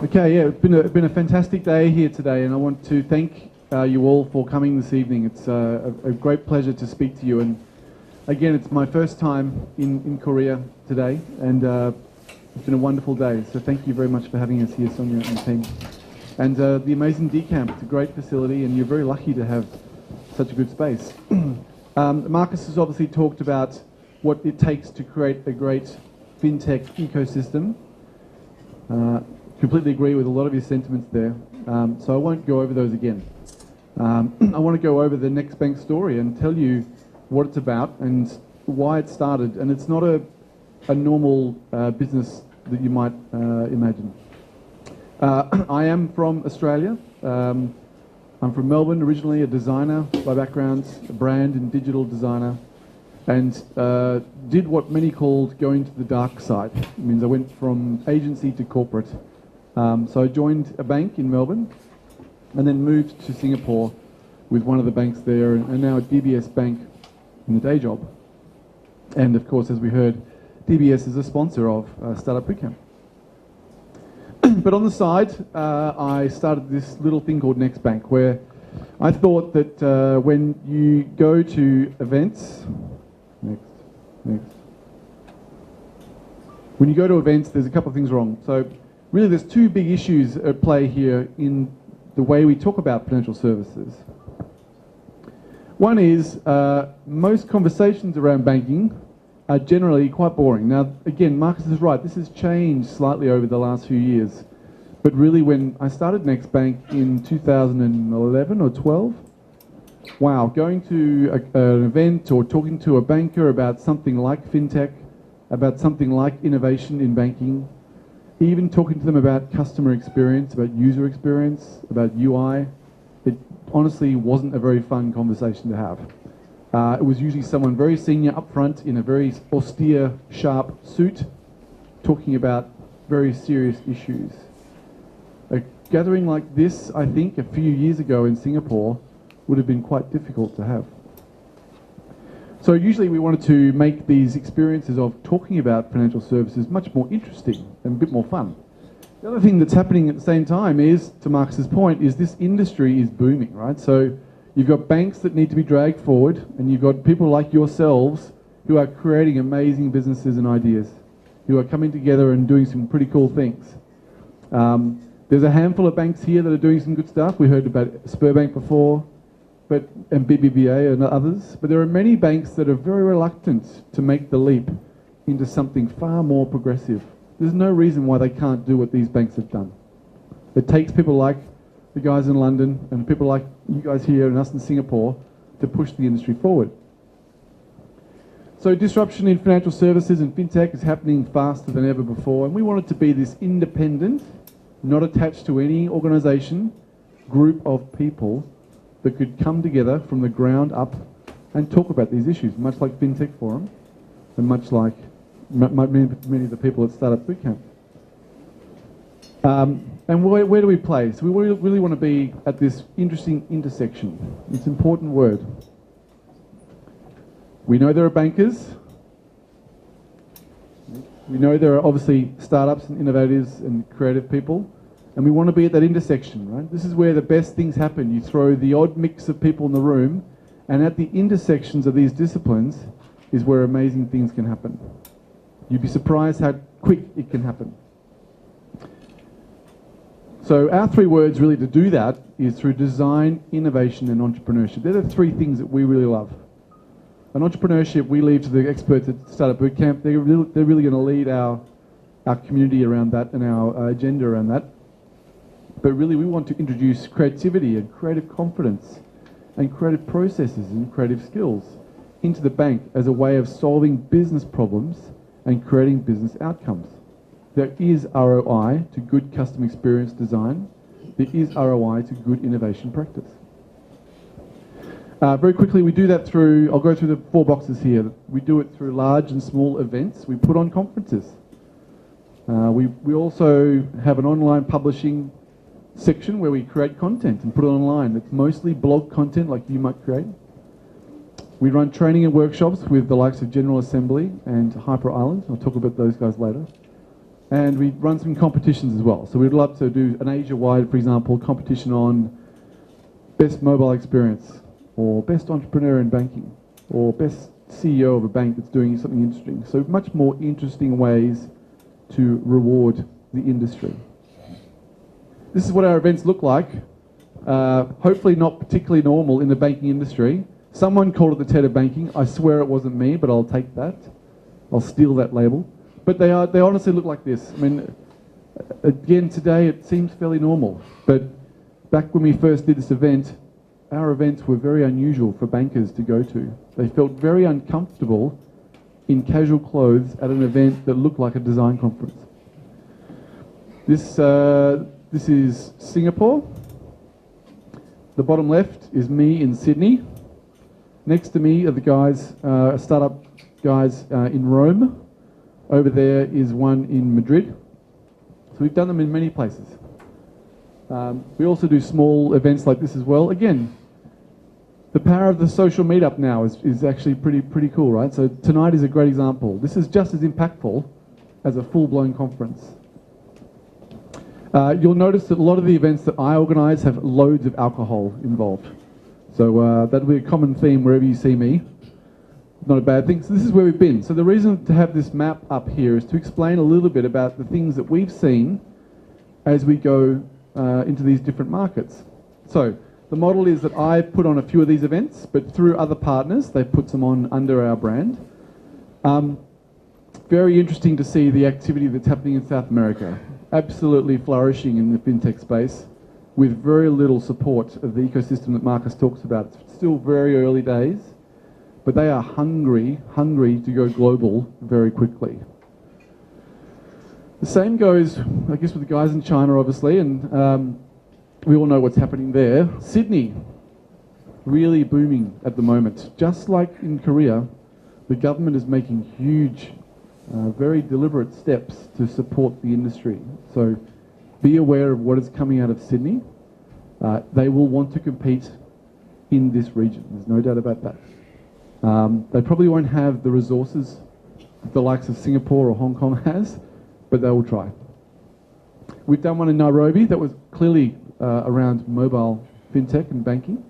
Okay, yeah, it's been a fantastic day here today, and I want to thank you all for coming this evening. It's a great pleasure to speak to you, and again, it's my first time in Korea today, and it's been a wonderful day, so thank you very much for having us here, Sonia and team. And the amazing D-Camp, it's a great facility, and you're very lucky to have such a good space. Markus has obviously talked about what it takes to create a great fintech ecosystem. Completely agree with a lot of your sentiments there, so I won't go over those again. I want to go over the Next Bank story and tell you what it's about and why it started. And it's not a normal business that you might imagine. I am from Australia. I'm from Melbourne, originally a designer by background, a brand and digital designer, and did what many called going to the dark side. It means I went from agency to corporate. So I joined a bank in Melbourne and then moved to Singapore with one of the banks there, and now at DBS Bank in the day job. And of course, as we heard, DBS is a sponsor of Startup Bootcamp. But on the side, I started this little thing called Next Bank, where I thought that when you go to events, when you go to events, there's a couple of things wrong. So really, there's two big issues at play here in the way we talk about financial services. One is most conversations around banking are generally quite boring. Now, again, Markus is right. This has changed slightly over the last few years. But really, when I started Next Bank in 2011 or 12, wow, going to an event or talking to a banker about something like fintech, about something like innovation in banking, even talking to them about customer experience, about user experience, about UI, it honestly wasn't a very fun conversation to have. It was usually someone very senior up front in a very austere, sharp suit, talking about very serious issues. A gathering like this, I think, a few years ago in Singapore would have been quite difficult to have. So usually we wanted to make these experiences of talking about financial services much more interesting and a bit more fun. The other thing that's happening at the same time is, to Markus's point, is this industry is booming, right? So you've got banks that need to be dragged forward, and you've got people like yourselves who are creating amazing businesses and ideas, who are coming together and doing some pretty cool things. There's a handful of banks here that are doing some good stuff. We heard about Spurbank before, and BBVA and others, but there are many banks that are very reluctant to make the leap into something far more progressive. There's no reason why they can't do what these banks have done. It takes people like the guys in London and people like you guys here and us in Singapore to push the industry forward. So disruption in financial services and fintech is happening faster than ever before, and we want it to be this independent, not attached to any organisation, group of people that could come together from the ground up and talk about these issues, much like 핀테크포럼 and much like many of the people at Startup Bootcamp. And where do we play? So we really want to be at this interesting intersection. It's an important word. We know there are bankers. We know there are obviously startups and innovators and creative people. And we want to be at that intersection, right? This is where the best things happen. You throw the odd mix of people in the room, and at the intersections of these disciplines is where amazing things can happen. You'd be surprised how quick it can happen. So our three words really to do that is through design, innovation, and entrepreneurship. They're the three things that we really love. And entrepreneurship we leave to the experts at Startup Bootcamp. They're really going to lead our community around that and our agenda around that. But really we want to introduce creativity and creative confidence and creative processes and creative skills into the bank as a way of solving business problems and creating business outcomes. There is ROI to good customer experience design. There is ROI to good innovation practice. Very quickly, we do that through, I'll go through the 4 boxes here. We do it through large and small events. We put on conferences. We also have an online publishing section where we create content and put it online. It's mostly blog content like you might create. We run training and workshops with the likes of General Assembly and Hyper Island. I'll talk about those guys later. And we run some competitions as well. So we'd love to do an Asia-wide, for example, competition on best mobile experience, or best entrepreneur in banking, or best CEO of a bank that's doing something interesting. So much more interesting ways to reward the industry. This is what our events look like. Hopefully not particularly normal in the banking industry. Someone called it the TED of banking. I swear it wasn't me, but I'll take that. I'll steal that label. But they honestly look like this. I mean, again, today it seems fairly normal. But back when we first did this event, our events were very unusual for bankers to go to. They felt very uncomfortable in casual clothes at an event that looked like a design conference. This is Singapore. The bottom left is me in Sydney. Next to me are the guys, startup guys in Rome. Over there is one in Madrid. So we've done them in many places. We also do small events like this as well. Again, the power of the social meetup now is actually pretty cool, right? So tonight is a great example. This is just as impactful as a full-blown conference. You'll notice that a lot of the events that I organise have loads of alcohol involved. So that'll be a common theme wherever you see me. Not a bad thing. So this is where we've been. So the reason to have this map up here is to explain a little bit about the things that we've seen as we go into these different markets. So the model is that I put on a few of these events, but through other partners, they put them on under our brand. Very interesting to see the activity that's happening in South America. Absolutely flourishing in the fintech space with very little support of the ecosystem that Markus talks about. It's still very early days, but they are hungry to go global very quickly. The same goes, I guess, with the guys in China, obviously, and we all know what's happening there. Sydney, really booming at the moment. Just like in Korea, the government is making huge, very deliberate steps to support the industry. So be aware of what is coming out of Sydney. They will want to compete in this region. There's no doubt about that. They probably won't have the resources that the likes of Singapore or Hong Kong has, but they will try. We've done one in Nairobi that was clearly around mobile fintech and banking.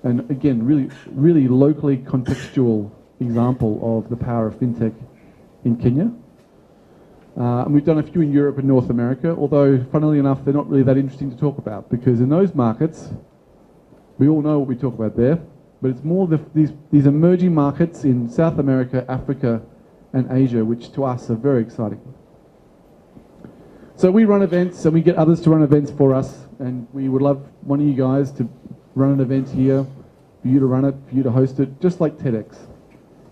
And again, really locally contextual example of the power of fintech in Kenya. And we've done a few in Europe and North America, although funnily enough, they're not really that interesting to talk about because in those markets, we all know what we talk about there, but it's more these emerging markets in South America, Africa, and Asia, which to us are very exciting. So we run events and we get others to run events for us, and we would love one of you guys to run an event here, for you to run it, for you to host it, just like TEDx.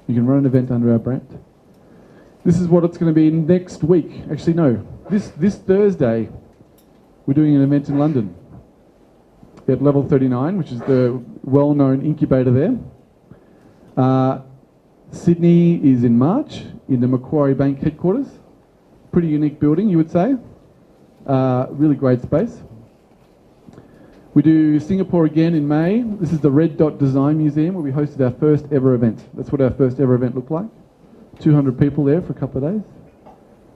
You can run an event under our brand. This is what it's going to be next week. Actually, no. This Thursday, we're doing an event in London at Level 39, which is the well-known incubator there. Sydney is in March in the Macquarie Bank headquarters. Pretty unique building, you would say. Really great space. We do Singapore again in May. This is the Red Dot Design Museum where we hosted our first ever event. That's what our first ever event looked like. 200 people there for a couple of days.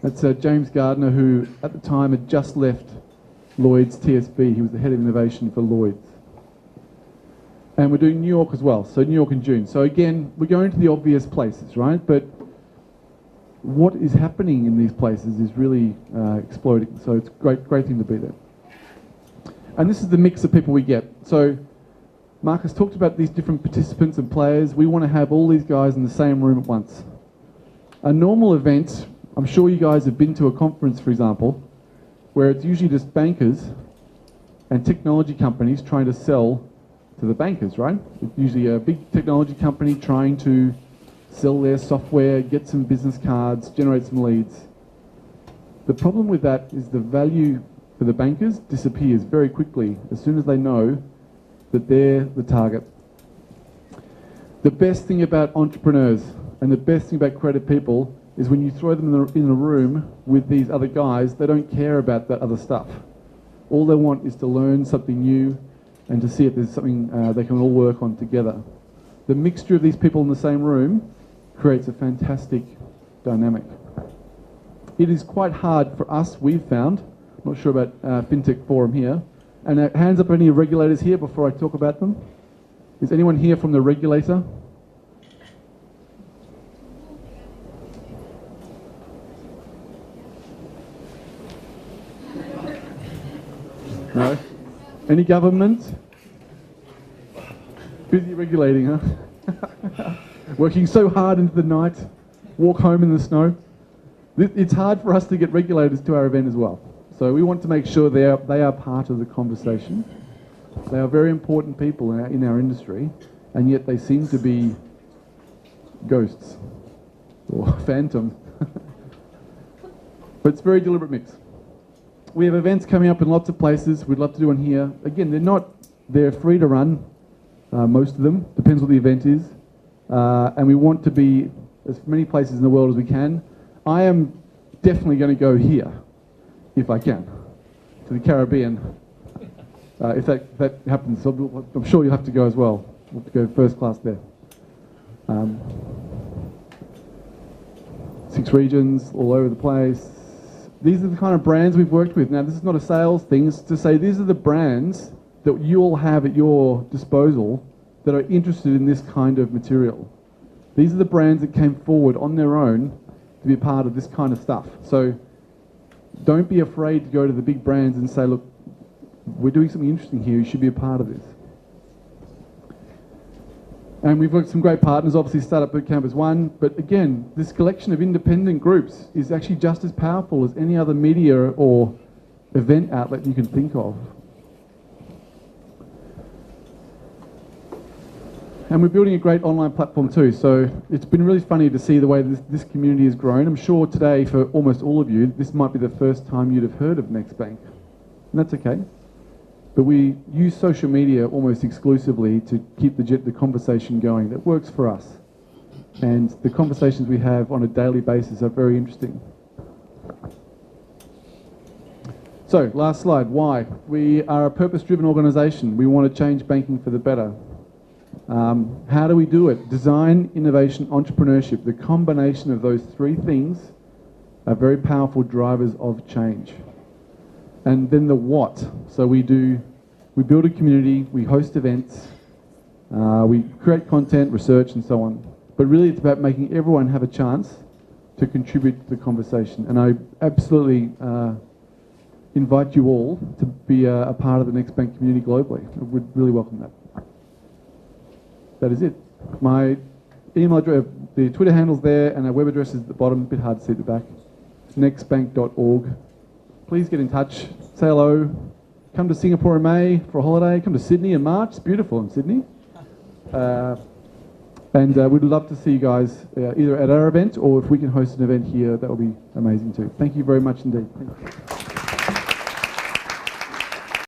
That's James Gardner, who at the time had just left Lloyd's TSB. He was the head of innovation for Lloyd's. And we're doing New York as well, so New York in June. So again, we're going to the obvious places, right? But what is happening in these places is really exploding. So it's a great thing to be there. And this is the mix of people we get. So Markus talked about these different participants and players. We want to have all these guys in the same room at once. A normal event, I'm sure you guys have been to a conference, for example, where it's usually just bankers and technology companies trying to sell to the bankers, right? It's usually a big technology company trying to sell their software, get some business cards, generate some leads. The problem with that is the value for the bankers disappears very quickly as soon as they know that they're the target. The best thing about entrepreneurs and the best thing about creative people is when you throw them in a room with these other guys, they don't care about that other stuff. All they want is to learn something new and to see if there's something they can all work on together. The mixture of these people in the same room creates a fantastic dynamic. it is quite hard for us, we've found. I'm not sure about Fintechforum here. And hands up any regulators here before I talk about them. Is anyone here from the regulator? No? Any government? Busy regulating, huh? Working so hard into the night, walk home in the snow. It's hard for us to get regulators to our event as well. So we want to make sure they are part of the conversation. They are very important people in our industry, and yet they seem to be ghosts or phantoms. But it's a very deliberate mix. We have events coming up in lots of places. We'd love to do one here. Again, they're free to run, most of them. Depends what the event is. And we want to be as many places in the world as we can. I am definitely going to go here, if I can, to the Caribbean. If that happens, I'm sure you'll have to go as well. We'll have to go first class there. 6 regions, all over the place. These are the kind of brands we've worked with. Now, this is not a sales thing. It's to say these are the brands that you all have at your disposal that are interested in this kind of material. These are the brands that came forward on their own to be a part of this kind of stuff. So don't be afraid to go to the big brands and say, look, we're doing something interesting here, you should be a part of this. And we've worked with some great partners, obviously Startup Bootcamp is one, but again, this collection of independent groups is actually just as powerful as any other media or event outlet you can think of. And we're building a great online platform too, so it's been really funny to see the way this community has grown. I'm sure today, for almost all of you, this might be the first time you'd have heard of Nextbank. And that's okay. But we use social media almost exclusively to keep the conversation going. That works for us. And the conversations we have on a daily basis are very interesting. So, last slide, why? We are a purpose-driven organisation. We want to change banking for the better. How do we do it? Design, innovation, entrepreneurship. The combination of those 3 things are very powerful drivers of change. And then the what. So we build a community, we host events, we create content, research, and so on. But really it's about making everyone have a chance to contribute to the conversation. And I absolutely invite you all to be a part of the Nextbank community globally. I would really welcome that. That is it. My email address, the Twitter handle's there, and our web address is at the bottom, a bit hard to see at the back. It's nextbank.org. Please get in touch, say hello. Come to Singapore in May for a holiday. Come to Sydney in March. It's beautiful in Sydney. And we'd love to see you guys either at our event or if we can host an event here, that would be amazing too. Thank you very much indeed. Thank you.